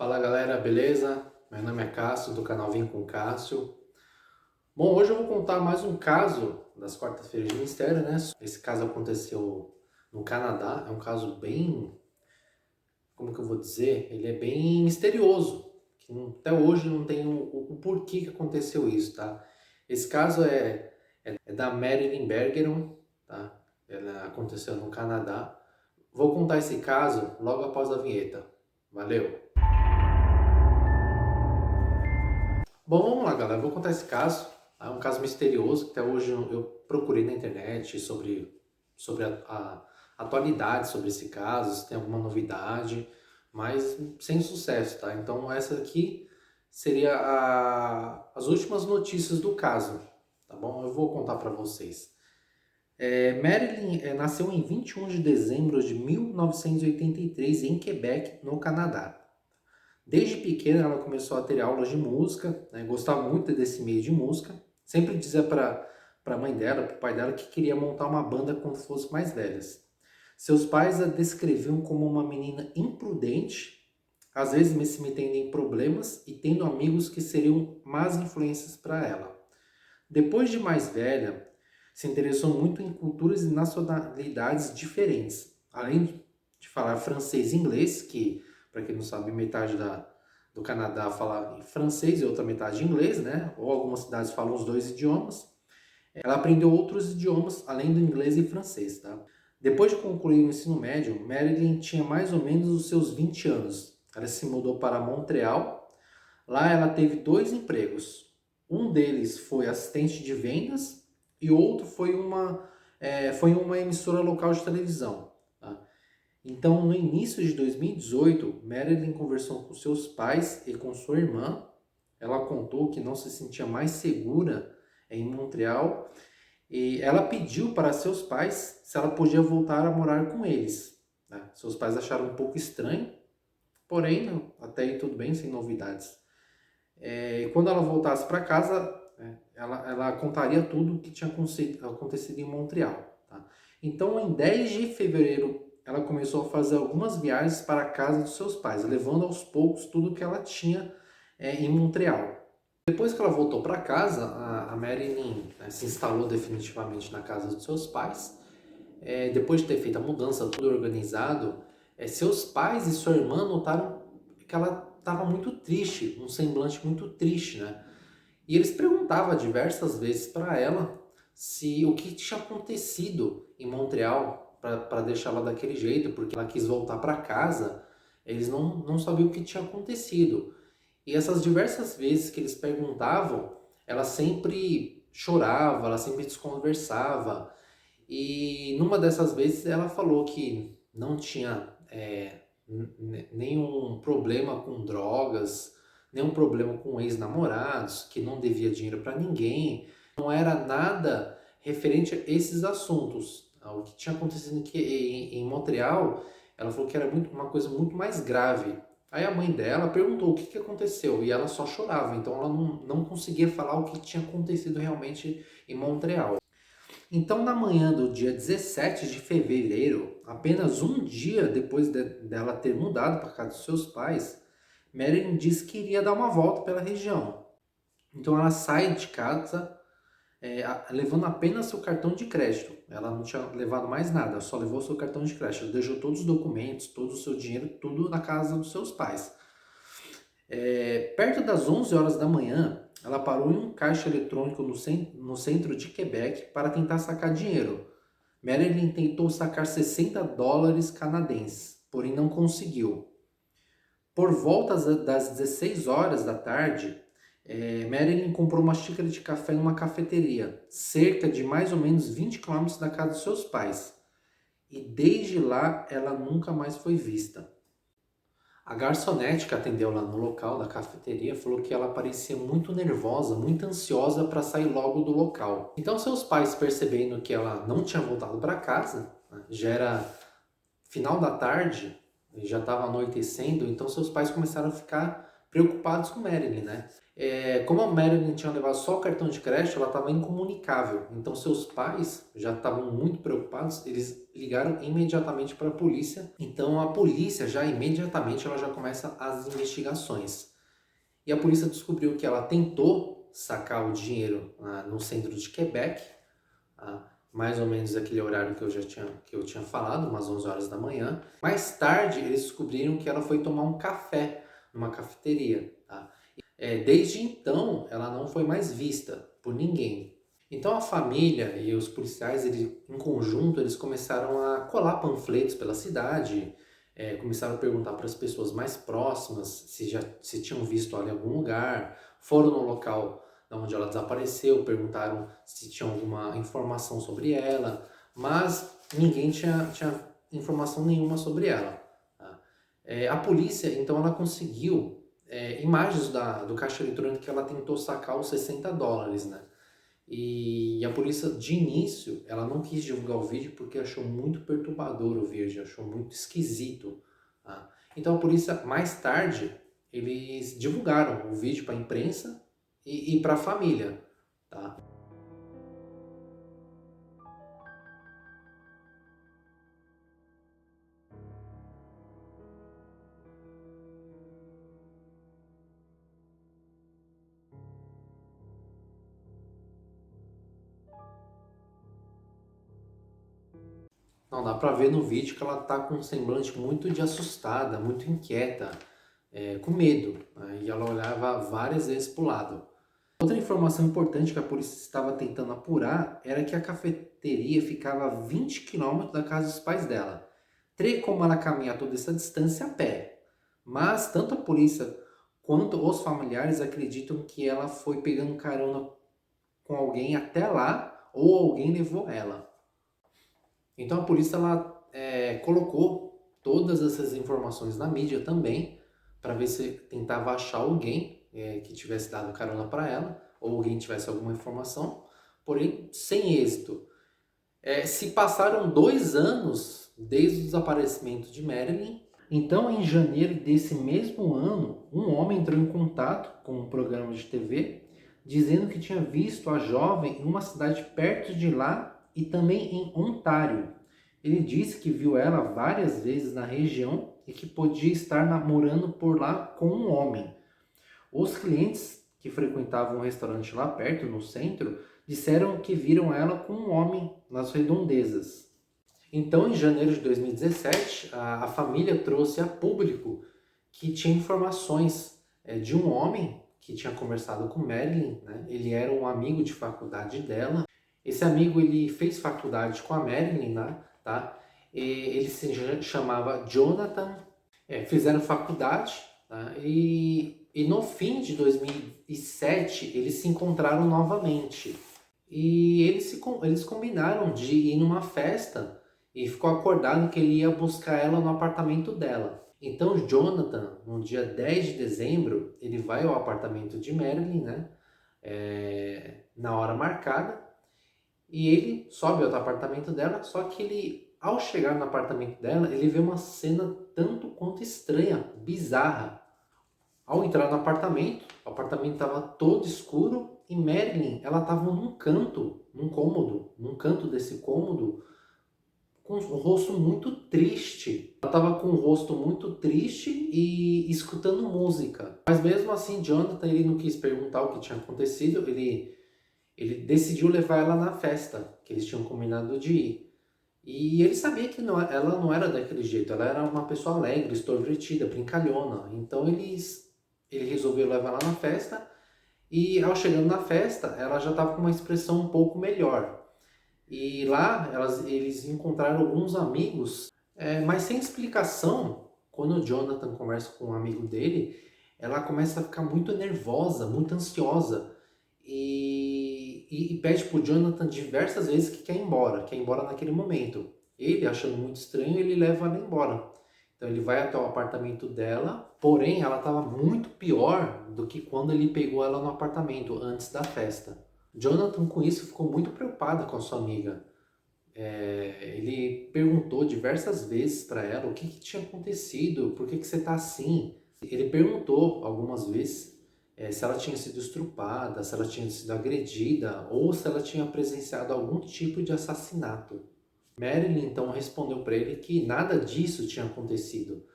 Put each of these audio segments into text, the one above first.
Fala galera, beleza? Meu nome é Cássio, do canal Vem com Cássio. Bom, hoje eu vou contar mais um caso das quartas-feiras de mistério, né? Esse caso aconteceu no Canadá, é um caso bem, como que eu vou dizer? Ele é bem misterioso, até hoje não tem o porquê que aconteceu isso, tá? Esse caso é da Marilyn Bergeron, tá? Ela aconteceu no Canadá. Vou contar esse caso logo após a vinheta. Valeu! Bom, vamos lá, galera. Vou contar esse caso. É um caso misterioso que até hoje eu procurei na internet sobre a atualidade sobre esse caso, se tem alguma novidade, mas sem sucesso, tá? Então, essa aqui seria as últimas notícias do caso, tá bom? Eu vou contar para vocês. Marilyn nasceu em 21 de dezembro de 1983 em Quebec, no Canadá. Desde pequena ela começou a ter aulas de música, né? Gostava muito desse meio de música. Sempre dizia para a mãe dela, para o pai dela, que queria montar uma banda quando fosse mais velhas. Seus pais a descreviam como uma menina imprudente, às vezes se metendo em problemas e tendo amigos que seriam más influências para ela. Depois de mais velha, se interessou muito em culturas e nacionalidades diferentes, além de falar francês e inglês, que, para quem não sabe, metade do Canadá fala francês e outra metade inglês, né? Ou algumas cidades falam os dois idiomas. Ela aprendeu outros idiomas, além do inglês e francês, tá? Depois de concluir o ensino médio, Marilyn tinha mais ou menos os seus 20 anos. Ela se mudou para Montreal. Lá ela teve dois empregos. Um deles foi assistente de vendas e outro foi em uma emissora local de televisão. Tá? Então, no início de 2018, Marilyn conversou com seus pais e com sua irmã. Ela contou que não se sentia mais segura em Montreal e ela pediu para seus pais se ela podia voltar a morar com eles. Né? Seus pais acharam um pouco estranho, porém, até aí tudo bem, sem novidades. Quando ela voltasse para casa, ela contaria tudo o que tinha acontecido em Montreal. Tá? Então, em 10 de fevereiro, ela começou a fazer algumas viagens para a casa dos seus pais, levando aos poucos tudo que ela tinha em Montreal. Depois que ela voltou para casa, a Marilyn se instalou definitivamente na casa dos seus pais. Depois de ter feito a mudança, tudo organizado, seus pais e sua irmã notaram que ela estava muito triste, um semblante muito triste, né? E eles perguntavam diversas vezes para ela se o que tinha acontecido em Montreal para deixá-la daquele jeito, porque ela quis voltar para casa, eles não sabiam o que tinha acontecido. E essas diversas vezes que eles perguntavam, ela sempre chorava, ela sempre desconversava. E numa dessas vezes ela falou que não tinha nenhum problema com drogas, nenhum problema com ex-namorados, que não devia dinheiro para ninguém, não era nada referente a esses assuntos. O que tinha acontecido aqui em Montreal, ela falou que era uma coisa muito mais grave. Aí a mãe dela perguntou o que aconteceu e ela só chorava, então ela não conseguia falar o que tinha acontecido realmente em Montreal. Então, na manhã do dia 17 de fevereiro, apenas um dia depois dela ter mudado para casa dos seus pais, Marilyn disse que iria dar uma volta pela região. Então, ela sai de casa levando apenas seu cartão de crédito. Ela não tinha levado mais nada, só levou seu cartão de crédito. Ela deixou todos os documentos, todo o seu dinheiro, tudo na casa dos seus pais. Perto das 11 horas da manhã, ela parou em um caixa eletrônico no centro de Quebec para tentar sacar dinheiro. Marilyn tentou sacar 60 dólares canadenses, porém não conseguiu. Por volta das 16 horas da tarde, Marilyn comprou uma xícara de café numa cafeteria, cerca de mais ou menos 20 quilômetros da casa dos seus pais. E desde lá, ela nunca mais foi vista. A garçonete que atendeu lá no local da cafeteria falou que ela parecia muito nervosa, muito ansiosa para sair logo do local. Então seus pais, percebendo que ela não tinha voltado para casa, né, já era final da tarde, já estava anoitecendo, então seus pais começaram a ficar preocupados com Marilyn, né? Como a Marilyn tinha levado só o cartão de crédito, ela estava incomunicável. Então seus pais já estavam muito preocupados, eles ligaram imediatamente para a polícia. Então a polícia já imediatamente ela já começa as investigações. E a polícia descobriu que ela tentou sacar o dinheiro no centro de Quebec, mais ou menos aquele horário que eu tinha falado, umas 11 horas da manhã. Mais tarde, eles descobriram que ela foi tomar um café numa cafeteria. Tá? Desde então, ela não foi mais vista por ninguém. Então a família e os policiais, em conjunto, eles começaram a colar panfletos pela cidade, começaram a perguntar para as pessoas mais próximas se tinham visto ela em algum lugar, foram no local onde ela desapareceu, perguntaram se tinha alguma informação sobre ela, mas ninguém tinha informação nenhuma sobre ela. Tá? A polícia, então, ela conseguiu imagens do caixa eletrônico que ela tentou sacar os US$ 60, né? E a polícia, de início, ela não quis divulgar o vídeo porque achou muito perturbador o vídeo, achou muito esquisito. Tá? Então a polícia, mais tarde, eles divulgaram o vídeo para a imprensa e para a família. Tá? Não, dá pra ver no vídeo que ela tá com um semblante muito de assustada, muito inquieta, com medo, né? E ela olhava várias vezes pro lado. Outra informação importante que a polícia estava tentando apurar era que a cafeteria ficava a 20 quilômetros da casa dos pais dela. Teria como ela caminhar toda essa distância a pé. Mas tanto a polícia quanto os familiares acreditam que ela foi pegando carona com alguém até lá ou alguém levou ela. Então a polícia ela colocou todas essas informações na mídia também para ver se tentava achar alguém que tivesse dado carona para ela ou alguém tivesse alguma informação, porém sem êxito. Se passaram 2 anos desde o desaparecimento de Marilyn. Então, em janeiro desse mesmo ano, um homem entrou em contato com um programa de TV dizendo que tinha visto a jovem em uma cidade perto de lá e também em Ontário. Ele disse que viu ela várias vezes na região e que podia estar namorando por lá com um homem. Os clientes que frequentavam o restaurante lá perto, no centro, disseram que viram ela com um homem nas redondezas. Então, em janeiro de 2017, a família trouxe a público que tinha informações de um homem que tinha conversado com Marilyn, né? Ele era um amigo de faculdade dela. Esse amigo ele fez faculdade com a Marilyn, né? Tá? E ele se chamava Jonathan. Fizeram faculdade, tá? E no fim de 2007 eles se encontraram novamente. E eles combinaram de ir numa festa e ficou acordado que ele ia buscar ela no apartamento dela. Então Jonathan, no dia 10 de dezembro, ele vai ao apartamento de Marilyn, né? Na hora marcada. E ele sobe ao apartamento dela, só que ao chegar no apartamento dela, ele vê uma cena tanto quanto estranha, bizarra. Ao entrar no apartamento, o apartamento estava todo escuro e Marilyn, ela estava num canto, num cômodo, num canto desse cômodo, com um rosto muito triste. Ela estava com um rosto muito triste e escutando música. Mas mesmo assim, Jonathan, ele não quis perguntar o que tinha acontecido, ele decidiu levar ela na festa que eles tinham combinado de ir. E ele sabia que ela não era daquele jeito, ela era uma pessoa alegre, extrovertida, brincalhona. Então ele resolveu levar ela na festa e ao chegando na festa, ela já estava com uma expressão um pouco melhor. E lá eles encontraram alguns amigos, mas sem explicação. Quando o Jonathan conversa com um amigo dele, ela começa a ficar muito nervosa, muito ansiosa e pede pro Jonathan diversas vezes que quer ir embora naquele momento. Ele, achando muito estranho, ele leva ela embora. Então ele vai até o apartamento dela, porém ela estava muito pior do que quando ele pegou ela no apartamento antes da festa. Jonathan, com isso, ficou muito preocupado com a sua amiga. Ele perguntou diversas vezes para ela o que tinha acontecido, por que você está assim. Ele perguntou algumas vezes se ela tinha sido estrupada, se ela tinha sido agredida ou se ela tinha presenciado algum tipo de assassinato. Marilyn então respondeu para ele que nada disso tinha acontecido.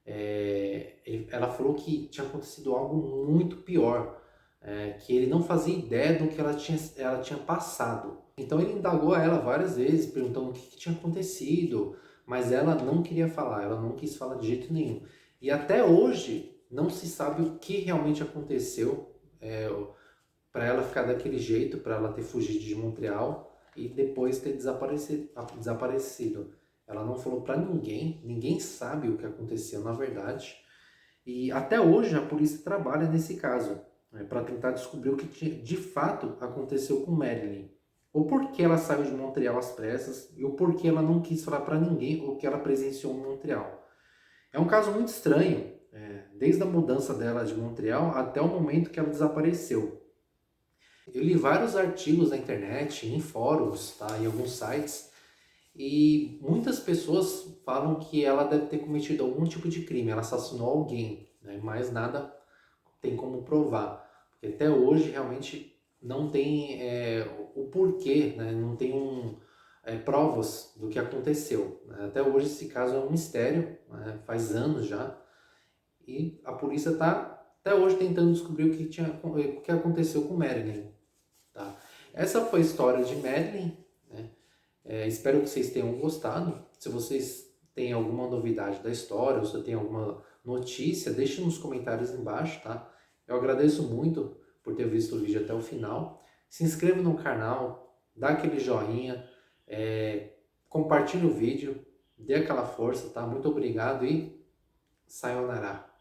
Ela falou que tinha acontecido algo muito pior, que ele não fazia ideia do que ela tinha passado. Então ele indagou a ela várias vezes, perguntando o que tinha acontecido, mas ela não queria falar, ela não quis falar de jeito nenhum. E até hoje não se sabe o que realmente aconteceu para ela ficar daquele jeito, para ela ter fugido de Montreal e depois ter desaparecido. Ela não falou para ninguém, ninguém sabe o que aconteceu na verdade. E até hoje a polícia trabalha nesse caso, para tentar descobrir o que de fato aconteceu com Marilyn. O porquê ela saiu de Montreal às pressas e o porquê ela não quis falar para ninguém o que ela presenciou em Montreal. É um caso muito estranho, desde a mudança dela de Montreal até o momento que ela desapareceu. Eu li vários artigos na internet, em fóruns, tá, em alguns sites, e muitas pessoas falam que ela deve ter cometido algum tipo de crime, ela assassinou alguém, né? Mas nada tem como provar, porque até hoje realmente não tem o porquê, né? Não tem provas do que aconteceu, né? Até hoje esse caso é um mistério, né? Faz anos já, e a polícia está até hoje tentando descobrir o que aconteceu com Marilyn. Tá? Essa foi a história de Marilyn, né? Espero que vocês tenham gostado. Se vocês têm alguma novidade da história, ou se tem alguma notícia, deixe nos comentários embaixo, tá? Eu agradeço muito por ter visto o vídeo até o final. Se inscreva no canal, dá aquele joinha, compartilhe o vídeo, dê aquela força, tá? Muito obrigado e sayonara.